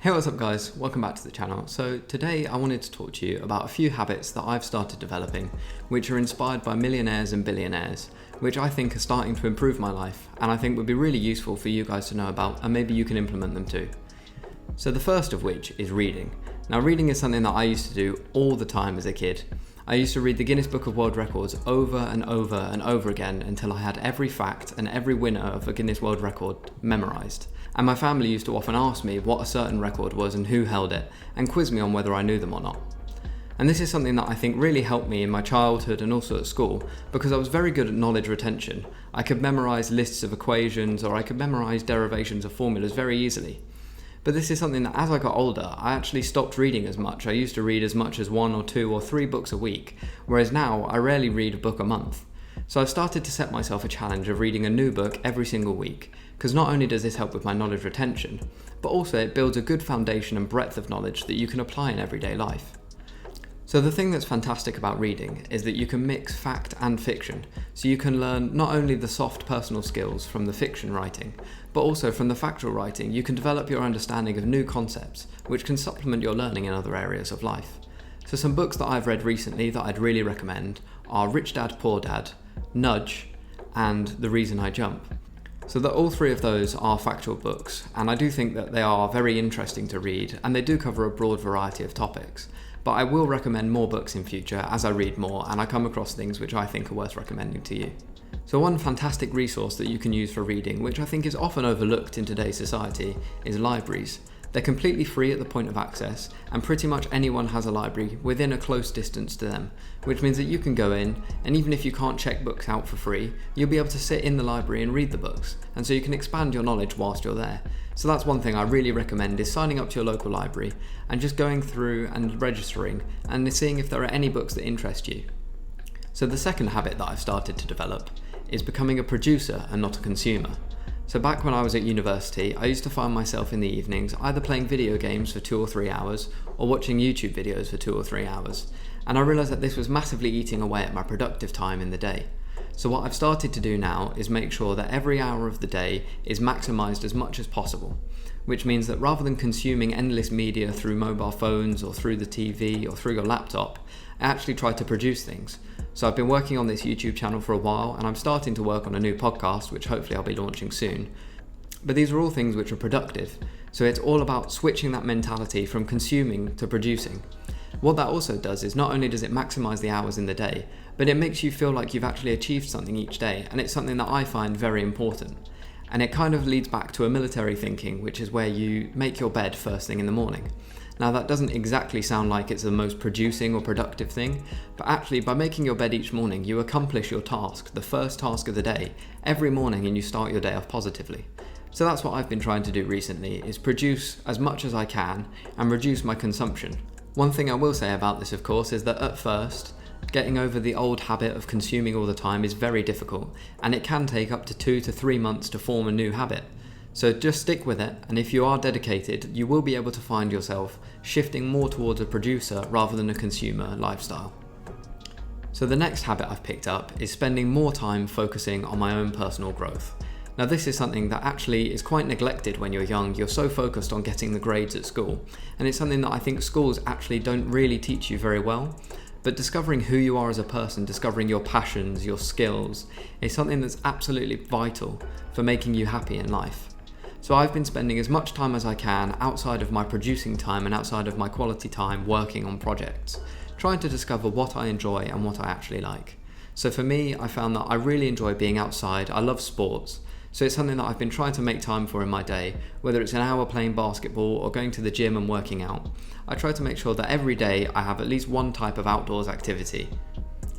Hey, what's up guys? Welcome back to the channel. So today I wanted to talk to you about a few habits that I've started developing, which are inspired by millionaires and billionaires, which I think are starting to improve my life, and I think would be really useful for you guys to know about, and maybe you can implement them too. So the first of which is reading. Now reading is something that I used to do all the time as a kid. I used to read the Guinness Book of World Records over and over and over again until I had every fact and every winner of a Guinness World Record memorised. And my family used to often ask me what a certain record was and who held it, and quiz me on whether I knew them or not. And this is something that I think really helped me in my childhood and also at school, because I was very good at knowledge retention. I could memorise lists of equations, or I could memorise derivations of formulas very easily. But this is something that as I got older, I actually stopped reading as much. I used to read as much as 1 or 2 or 3 books a week, whereas now I rarely read a book a month. So I've started to set myself a challenge of reading a new book every single week, because not only does this help with my knowledge retention, but also it builds a good foundation and breadth of knowledge that you can apply in everyday life. So the thing that's fantastic about reading is that you can mix fact and fiction, so you can learn not only the soft personal skills from the fiction writing, but also from the factual writing you can develop your understanding of new concepts, which can supplement your learning in other areas of life. So some books that I've read recently that I'd really recommend are Rich Dad, Poor Dad, Nudge, and The Reason I Jump. So that all 3 of those are factual books, and I do think that they are very interesting to read, and they do cover a broad variety of topics. But I will recommend more books in future as I read more and I come across things which I think are worth recommending to you. So one fantastic resource that you can use for reading, which I think is often overlooked in today's society, is libraries. They're completely free at the point of access, and pretty much anyone has a library within a close distance to them, which means that you can go in, and even if you can't check books out for free, you'll be able to sit in the library and read the books, and so you can expand your knowledge whilst you're there. So that's one thing I really recommend, is signing up to your local library and just going through and registering and seeing if there are any books that interest you. So the second habit that I've started to develop is becoming a producer and not a consumer. So back when I was at university, I used to find myself in the evenings either playing video games for 2 or 3 hours or watching YouTube videos for 2 or 3 hours. And I realised that this was massively eating away at my productive time in the day. So what I've started to do now is make sure that every hour of the day is maximised as much as possible, which means that rather than consuming endless media through mobile phones or through the TV or through your laptop, I actually try to produce things. So I've been working on this YouTube channel for a while, and I'm starting to work on a new podcast, which hopefully I'll be launching soon. But these are all things which are productive, so it's all about switching that mentality from consuming to producing. What that also does is not only does it maximise the hours in the day, but it makes you feel like you've actually achieved something each day, and it's something that I find very important. And it kind of leads back to a military thinking, which is where you make your bed first thing in the morning. Now that doesn't exactly sound like it's the most producing or productive thing, but actually by making your bed each morning you accomplish your task, the first task of the day, every morning, and you start your day off positively. So that's what I've been trying to do recently, is produce as much as I can and reduce my consumption. One thing I will say about this, of course, is that at first, getting over the old habit of consuming all the time is very difficult, and it can take up to 2 to 3 months to form a new habit. So just stick with it, and if you are dedicated, you will be able to find yourself shifting more towards a producer rather than a consumer lifestyle. So the next habit I've picked up is spending more time focusing on my own personal growth. Now this is something that actually is quite neglected when you're young. You're so focused on getting the grades at school, and it's something that I think schools actually don't really teach you very well. But discovering who you are as a person, discovering your passions, your skills, is something that's absolutely vital for making you happy in life. So I've been spending as much time as I can outside of my producing time and outside of my quality time working on projects, trying to discover what I enjoy and what I actually like. So for me, I found that I really enjoy being outside. I love sports. So it's something that I've been trying to make time for in my day, whether it's an hour playing basketball or going to the gym and working out. I try to make sure that every day I have at least one type of outdoors activity.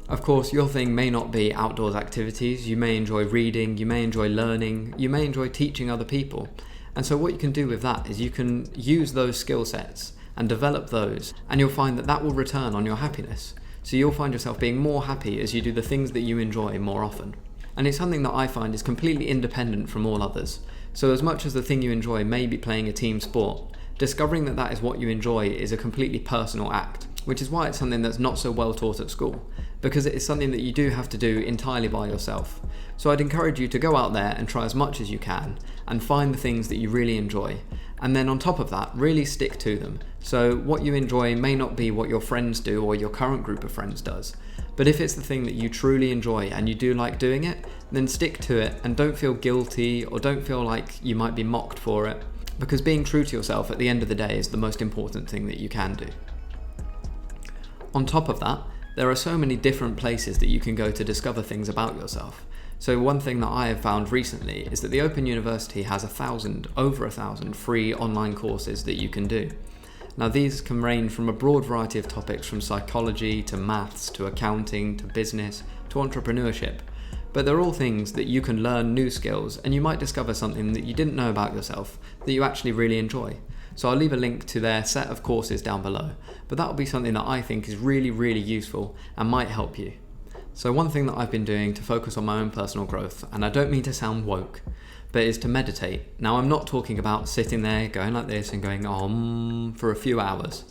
Of course, your thing may not be outdoors activities. You may enjoy reading, you may enjoy learning, you may enjoy teaching other people. And so what you can do with that is you can use those skill sets and develop those, and you'll find that that will return on your happiness. So you'll find yourself being more happy as you do the things that you enjoy more often. And it's something that I find is completely independent from all others. So as much as the thing you enjoy may be playing a team sport, discovering that that is what you enjoy is a completely personal act. which is why it's something that's not so well taught at school, because it is something that you do have to do entirely by yourself. So I'd encourage you to go out there and try as much as you can and find the things that you really enjoy. And then on top of that, really stick to them. So what you enjoy may not be what your friends do or your current group of friends does. But if it's the thing that you truly enjoy and you do like doing it, then stick to it and don't feel guilty or don't feel like you might be mocked for it. Because being true to yourself at the end of the day is the most important thing that you can do. On top of that, there are so many different places that you can go to discover things about yourself. So one thing that I have found recently is that the Open University has over 1,000 free online courses that you can do. Now these can range from a broad variety of topics, from psychology to maths to accounting to business to entrepreneurship. But they're all things that you can learn new skills, and you might discover something that you didn't know about yourself that you actually really enjoy. So I'll leave a link to their set of courses down below, but that'll be something that I think is really, really useful and might help you. So one thing that I've been doing to focus on my own personal growth, and I don't mean to sound woke, but is to meditate. Now I'm not talking about sitting there going like this and going for a few hours,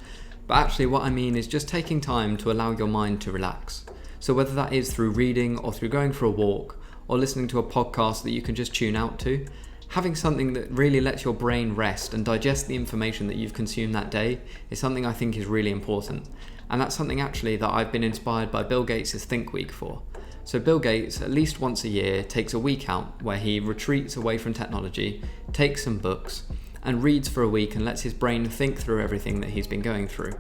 but actually what I mean is just taking time to allow your mind to relax. So whether that is through reading or through going for a walk or listening to a podcast that you can just tune out to, having something that really lets your brain rest and digest the information that you've consumed that day is something I think is really important. And that's something actually that I've been inspired by Bill Gates' Thinkweek for. So Bill Gates, at least once a year, takes a week out where he retreats away from technology, takes some books, and reads for a week and lets his brain think through everything that he's been going through.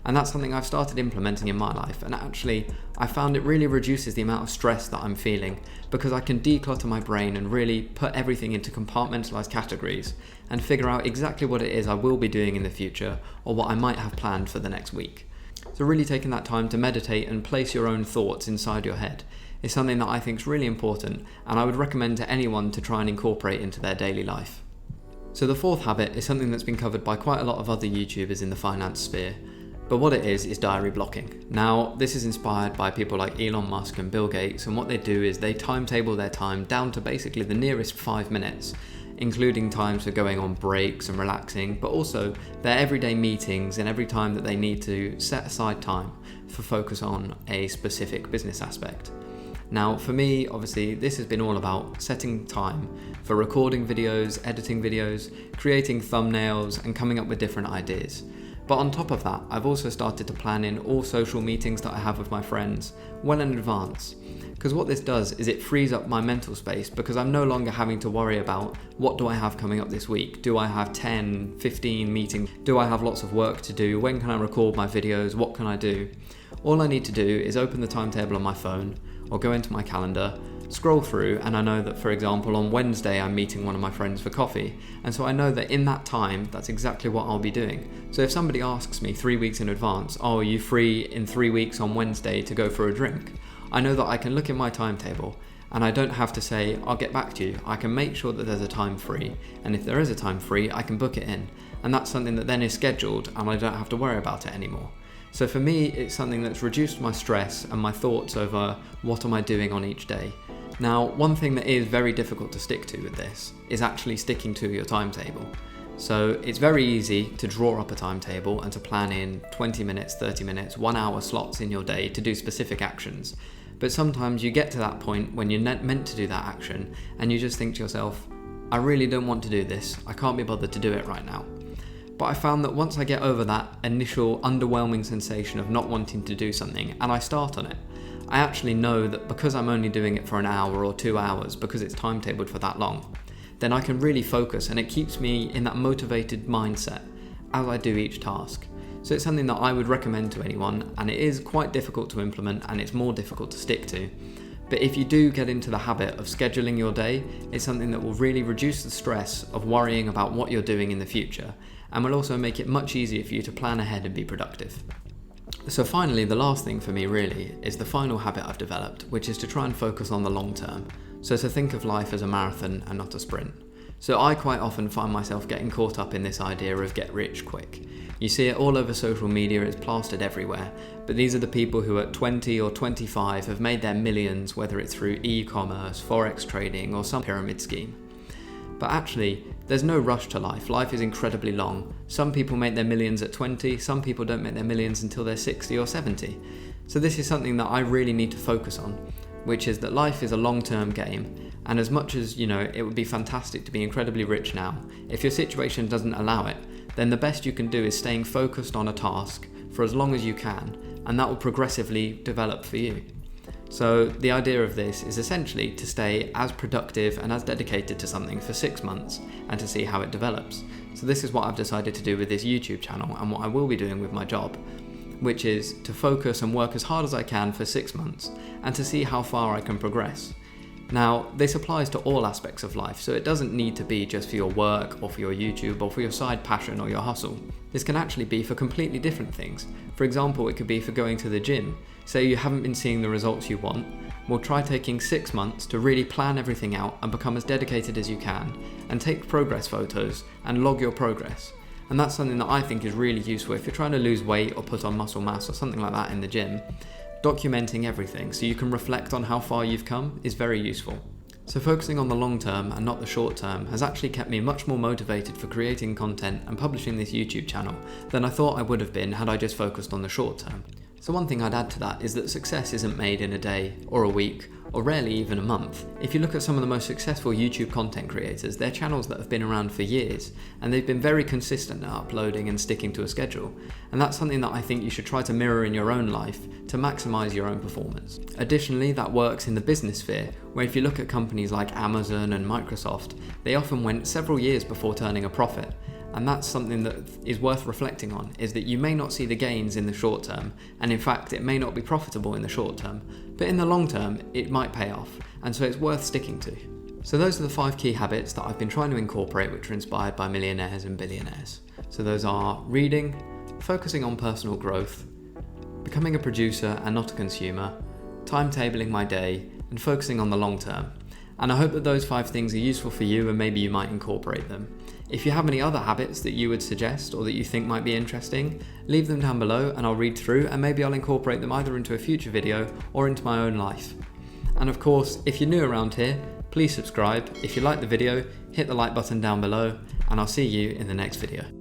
And that's something I've started implementing in my life, and actually I found it really reduces the amount of stress that I'm feeling, because I can declutter my brain and really put everything into compartmentalized categories and figure out exactly what it is I will be doing in the future or what I might have planned for the next week. So really taking that time to meditate and place your own thoughts inside your head is something that I think is really important, and I would recommend to anyone to try and incorporate into their daily life. So the fourth habit is something that's been covered by quite a lot of other YouTubers in the finance sphere, but what it is diary blocking. Now, this is inspired by people like Elon Musk and Bill Gates, and what they do is they timetable their time down to basically the nearest 5 minutes, including times for going on breaks and relaxing, but also their everyday meetings and every time that they need to set aside time for focus on a specific business aspect. Now, for me, obviously, this has been all about setting time for recording videos, editing videos, creating thumbnails, and coming up with different ideas. But on top of that, I've also started to plan in all social meetings that I have with my friends well in advance. Because what this does is it frees up my mental space, because I'm no longer having to worry about what do I have coming up this week? Do I have 10, 15 meetings? Do I have lots of work to do? When can I record my videos? What can I do? All I need to do is open the timetable on my phone or go into my calendar, scroll through, and I know that, for example, on Wednesday I'm meeting one of my friends for coffee, and so I know that in that time that's exactly what I'll be doing. So if somebody asks me 3 weeks in advance, are you free in 3 weeks on Wednesday to go for a drink? I know that I can look in my timetable and I don't have to say, I'll get back to you. I can make sure that there's a time free, and if there is a time free, I can book it in, and that's something that then is scheduled and I don't have to worry about it anymore. So for me, it's something that's reduced my stress and my thoughts over what am I doing on each day. Now, one thing that is very difficult to stick to with this is actually sticking to your timetable. So it's very easy to draw up a timetable and to plan in 20 minutes, 30 minutes, 1 hour slots in your day to do specific actions. But sometimes you get to that point when you're meant to do that action and you just think to yourself, I really don't want to do this. I can't be bothered to do it right now. But I found that once I get over that initial underwhelming sensation of not wanting to do something and I start on it, I actually know that because I'm only doing it for an hour or 2 hours, because it's timetabled for that long, then I can really focus, and it keeps me in that motivated mindset as I do each task. So it's something that I would recommend to anyone, and it is quite difficult to implement and it's more difficult to stick to. But if you do get into the habit of scheduling your day, it's something that will really reduce the stress of worrying about what you're doing in the future, and will also make it much easier for you to plan ahead and be productive. So finally, the last thing for me really is the final habit I've developed, which is to try and focus on the long term. So to think of life as a marathon and not a sprint. So I quite often find myself getting caught up in this idea of get rich quick. You see it all over social media, it's plastered everywhere, but these are the people who at 20 or 25 have made their millions, whether it's through e-commerce, forex trading, or some pyramid scheme. But actually, there's no rush to life. Life is incredibly long. Some people make their millions at 20, some people don't make their millions until they're 60 or 70. So this is something that I really need to focus on, which is that life is a long-term game. And as much as, it would be fantastic to be incredibly rich now, if your situation doesn't allow it, then the best you can do is staying focused on a task for as long as you can, and that will progressively develop for you. So the idea of this is essentially to stay as productive and as dedicated to something for 6 months and to see how it develops. So this is what I've decided to do with this YouTube channel and what I will be doing with my job, which is to focus and work as hard as I can for 6 months and to see how far I can progress. Now, this applies to all aspects of life, so it doesn't need to be just for your work or for your YouTube or for your side passion or your hustle. This can actually be for completely different things. For example, it could be for going to the gym. Say you haven't been seeing the results you want, well, try taking 6 months to really plan everything out and become as dedicated as you can, and take progress photos and log your progress. And that's something that I think is really useful if you're trying to lose weight or put on muscle mass or something like that in the gym. Documenting everything so you can reflect on how far you've come is very useful. So focusing on the long term and not the short term has actually kept me much more motivated for creating content and publishing this YouTube channel than I thought I would have been had I just focused on the short term. So one thing I'd add to that is that success isn't made in a day or a week or rarely even a month. If you look at some of the most successful YouTube content creators, they're channels that have been around for years and they've been very consistent at uploading and sticking to a schedule. And that's something that I think you should try to mirror in your own life to maximize your own performance. Additionally, that works in the business sphere, where if you look at companies like Amazon and Microsoft, they often went several years before turning a profit. And that's something that is worth reflecting on, is that you may not see the gains in the short term, and in fact it may not be profitable in the short term, but in the long term it might pay off, and so it's worth sticking to. So those are the 5 key habits that I've been trying to incorporate which are inspired by millionaires and billionaires. So those are reading, focusing on personal growth, becoming a producer and not a consumer, timetabling my day, and focusing on the long term. And I hope that those 5 things are useful for you and maybe you might incorporate them. If you have any other habits that you would suggest or that you think might be interesting, leave them down below and I'll read through and maybe I'll incorporate them either into a future video or into my own life. And of course, if you're new around here, please subscribe. If you like the video, hit the like button down below and I'll see you in the next video.